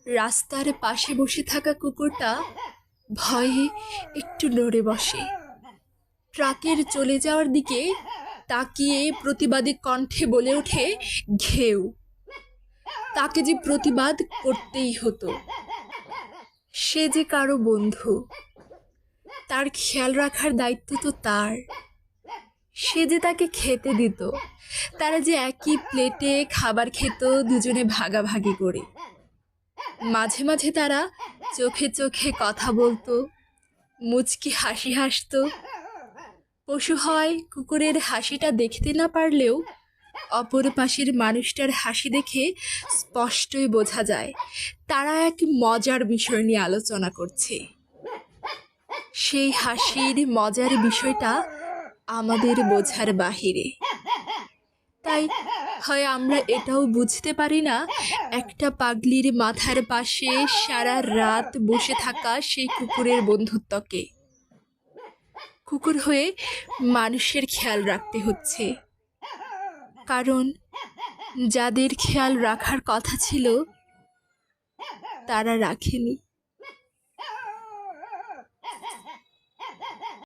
রাস্তার পাশে বসে থাকা কুকুরটা ভয়ে একটু নড়ে বসে। ট্রাকের চলে যাওয়ার দিকে তাকিয়ে প্রতিবাদী কণ্ঠে বলে ওঠে, ঘেউ। তাকে যে প্রতিবাদ করতেই হতো। সে যে কারো বন্ধু, তার খেয়াল রাখার দায়িত্ব তো তার। সে যে তাকে খেতে দিত, তারা যে একই প্লেটে খাবার খেত দুজনে ভাগাভাগি করে। মাঝে মাঝে তারা চোখে চোখে কথা বলতো, মুচকি হাসি হাসতো। পশু হয় কুকুরের হাসিটা দেখতে না পারলেও অপর পাশের মানুষটার হাসি দেখে স্পষ্টই বোঝা যায় তারা এক মজার বিষয় নিয়ে আলোচনা করছে। সেই হাসির মজার বিষয়টা আমাদের বোঝার বাহিরে। তাই হয় আমরা এটাও বুঝতে পারি না একটা পাগলির মাথার পাশে সারা রাত বসে থাকা সেই কুকুরের বন্ধুত্বকে। কুকুর হয়ে মানুষের খেয়াল রাখতে হচ্ছে, কারণ যাদের খেয়াল রাখার কথা ছিল তারা রাখেনি।